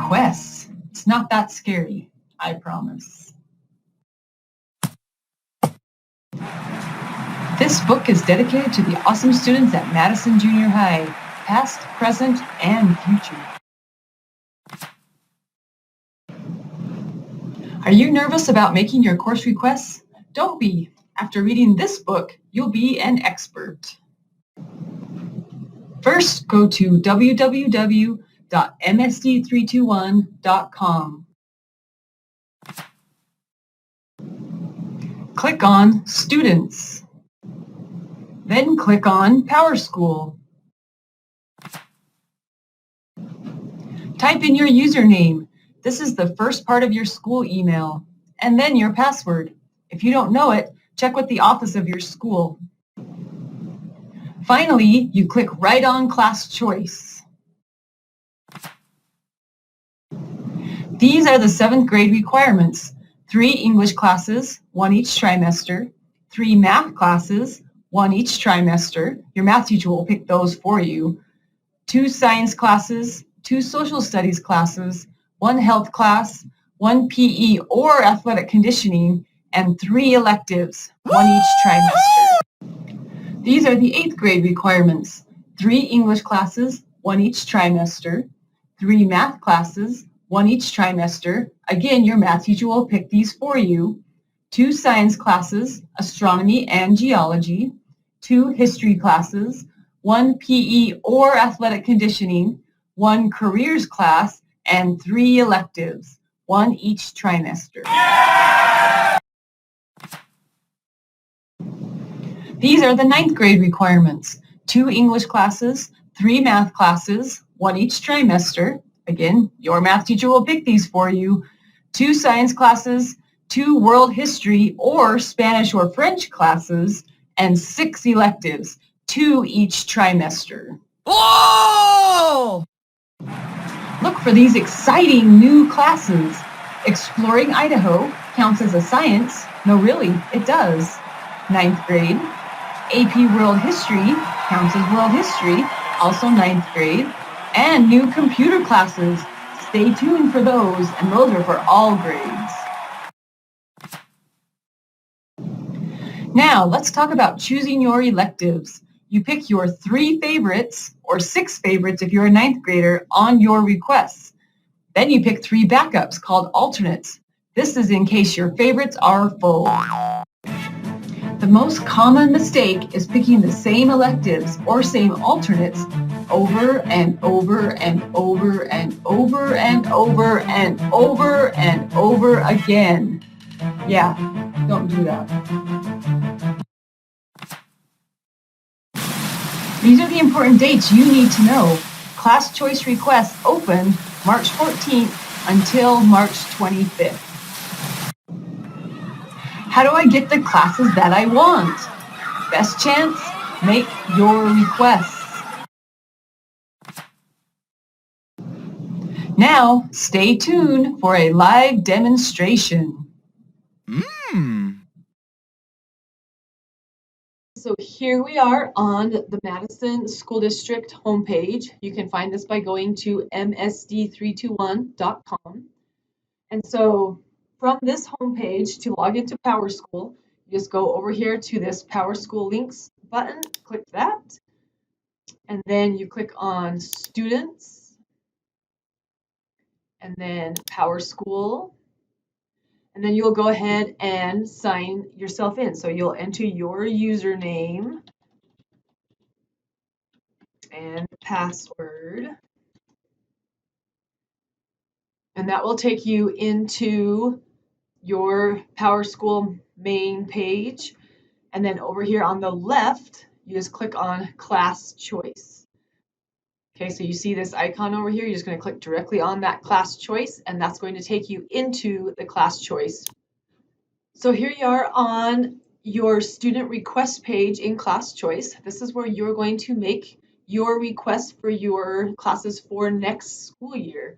requests. It's not that scary, I promise. This book is dedicated to the awesome students at Madison Junior High, past, present, and future. Are you nervous about making your course requests? Don't be. After reading this book, you'll be an expert. First, go to www.msd321.com. Click on Students. Then click on PowerSchool. Type in your username. This is the first part of your school email, and then your password. If you don't know it, check with the office of your school. Finally, you click right on Class Choice. These are the 7th grade requirements. 3 English classes, 1 each trimester. 3 math classes, 1 each trimester. Your math teacher will pick those for you. 2 science classes, 2 social studies classes, 1 health class, 1 PE or athletic conditioning, and 3 electives, 1 each trimester. These are the 8th grade requirements. 3 English classes, 1 each trimester. 3 math classes, 1 each trimester. Again, your math teacher will pick these for you. 2 science classes, astronomy and geology. 2 history classes, 1 PE or athletic conditioning, 1 careers class, and 3 electives, 1 each trimester. These are the 9th grade requirements. 2 English classes, 3 math classes, 1 each trimester. Again, your math teacher will pick these for you. 2 science classes, 2 world history or Spanish or French classes, and 6 electives, 2 each trimester. Whoa! Look for these exciting new classes. Exploring Idaho counts as a science. No, really, it does. 9th grade. AP World History counts as World History, also 9th grade. And new computer classes. Stay tuned for those, and those are for all grades. Now, let's talk about choosing your electives. You pick your 3 favorites, or 6 favorites if you're a 9th grader, on your requests. Then you pick 3 backups called alternates. This is in case your favorites are full. The most common mistake is picking the same electives or same alternates over and over and over and over and over and over and over again. Yeah, don't do that. These are the important dates you need to know. Class choice requests open March 14th until March 25th. How do I get the classes that I want? Best chance? Make your requests. Now, stay tuned for a live demonstration. So here we are on the Madison School District homepage. You can find this by going to msd321.com. And so from this homepage, to log into PowerSchool, you just go over here to this PowerSchool links button, click that, and then you click on Students, and then PowerSchool, and then you'll go ahead and sign yourself in. So you'll enter your username and password, and that will take you into your PowerSchool main page. And then over here on the left, you just click on Class Choice. Okay, so you see this icon over here, you're just going to click directly on that class choice, and that's going to take you into the class choice. So here you are on your student request page in class choice. This is where you're going to make your request for your classes for next school year.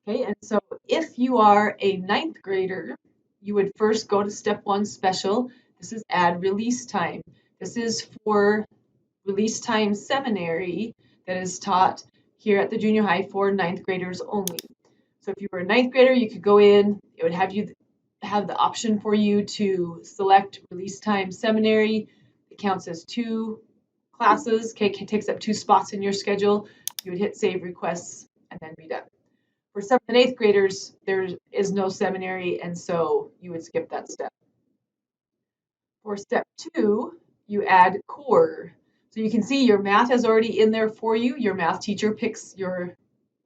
Okay, and so if you are a 9th grader, you would first go to step 1 special. This is add release time. This is for release time seminary that is taught here at the junior high for 9th graders only. So if you were a ninth grader, you could go in, it would have the option for you to select release time seminary. It counts as 2 classes, okay, it takes up 2 spots in your schedule. You would hit save requests and then be done. For 7th and 8th graders, there is no seminary, and so you would skip that step. For step 2, you add core. So you can see your math is already in there for you. Your math teacher picks your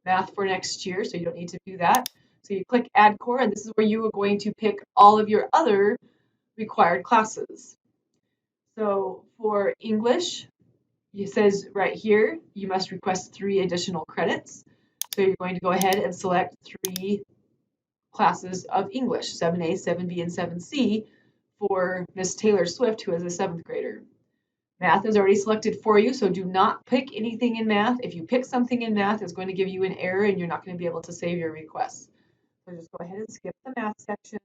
math for next year, so you don't need to do that. So you click add core, and this is where you are going to pick all of your other required classes. So for English, it says right here, you must request 3 additional credits. So you're going to go ahead and select 3 classes of English, 7A, 7B, and 7C for Miss Taylor Swift, who is a 7th grader. Math is already selected for you, so do not pick anything in math. If you pick something in math, it's going to give you an error and you're not going to be able to save your request. So just go ahead and skip the math section.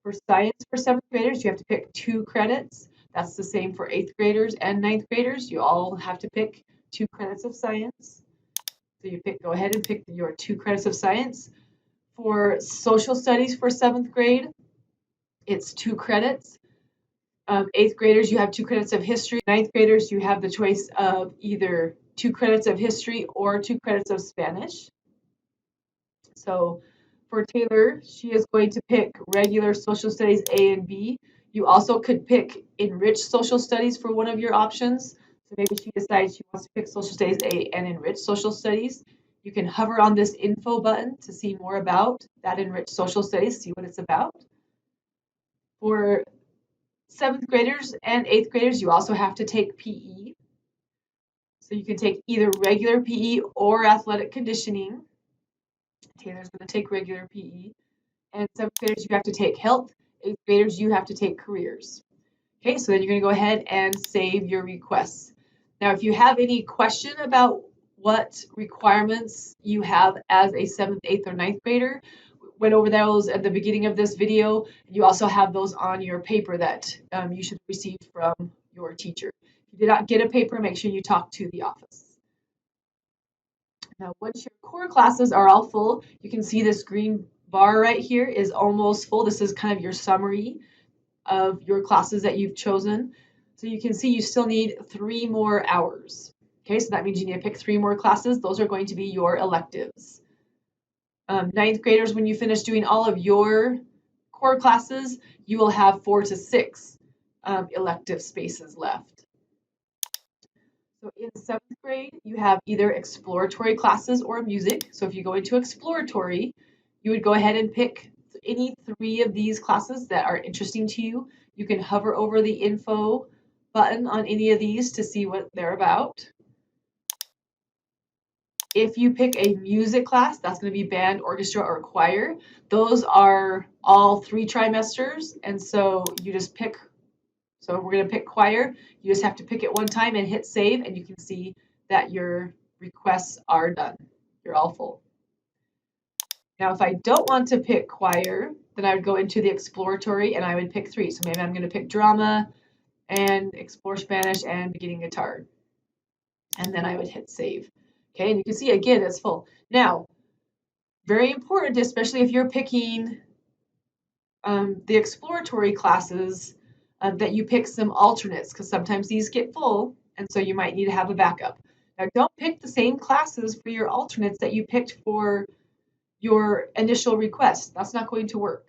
For science for 7th graders, you have to pick 2 credits. That's the same for 8th graders and 9th graders. You all have to pick 2 credits of science. So you go ahead and pick your 2 credits of science. For social studies for 7th grade, it's 2 credits. 8th graders, you have 2 credits of history. 9th graders, you have the choice of either 2 credits of history or 2 credits of Spanish. So for Taylor, she is going to pick regular social studies A and B. You also could pick enriched social studies for one of your options. So maybe she decides she wants to pick social studies A and enriched social studies. You can hover on this info button to see more about that enriched social studies, see what it's about. For 7th graders and 8th graders, you also have to take PE. So you can take either regular PE or athletic conditioning. Taylor's going to take regular PE. And 7th graders, you have to take health. 8th graders, you have to take careers. Okay, so then you're going to go ahead and save your requests. Now, if you have any question about what requirements you have as a 7th, 8th, or 9th grader, went over those at the beginning of this video. You also have those on your paper that you should receive from your teacher. If you did not get a paper, make sure you talk to the office. Now, once your core classes are all full, you can see this green bar right here is almost full. This is kind of your summary of your classes that you've chosen. So you can see you still need 3 more hours. Okay, so that means you need to pick 3 more classes. Those are going to be your electives. 9th graders, when you finish doing all of your core classes, you will have 4 to 6 elective spaces left. So in 7th grade, you have either exploratory classes or music. So if you go into exploratory, you would go ahead and pick any 3 of these classes that are interesting to you. You can hover over the info button on any of these to see what they're about. If you pick a music class, that's going to be band, orchestra, or choir. Those are all 3 trimesters, and so you just pick. So we're going to pick choir. You just have to pick it one time and hit save, and you can see that your requests are done. You're all full. Now, if I don't want to pick choir, then I would go into the exploratory, and I would pick 3. So maybe I'm going to pick drama and explore Spanish and beginning guitar. And then I would hit save. Okay, and you can see again it's full. Now, very important, especially if you're picking the exploratory classes, that you pick some alternates, because sometimes these get full, and so you might need to have a backup. Now, don't pick the same classes for your alternates that you picked for your initial request. That's not going to work.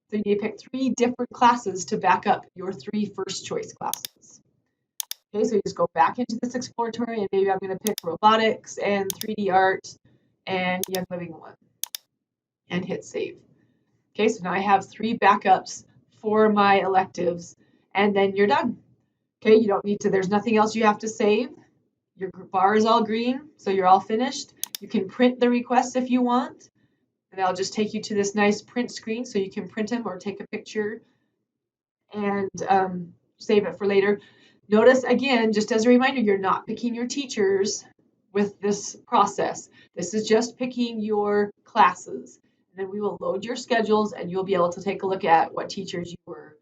So you need to pick 3 different classes to back up your 3 first choice classes. Okay, so you just go back into this exploratory, and maybe I'm going to pick robotics and 3D art and Young Living 1 and hit save. Okay, so now I have 3 backups for my electives, and then you're done. Okay, you don't need to, there's nothing else you have to save. Your bar is all green, so you're all finished. You can print the requests if you want, and I'll just take you to this nice print screen so you can print them or take a picture and save it for later. Notice again, just as a reminder, you're not picking your teachers with this process. This is just picking your classes. And then we will load your schedules, and you'll be able to take a look at what teachers you were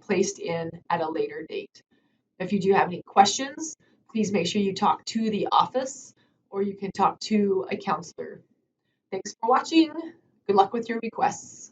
placed in at a later date. If you do have any questions, please make sure you talk to the office, or you can talk to a counselor. Thanks for watching. Good luck with your requests.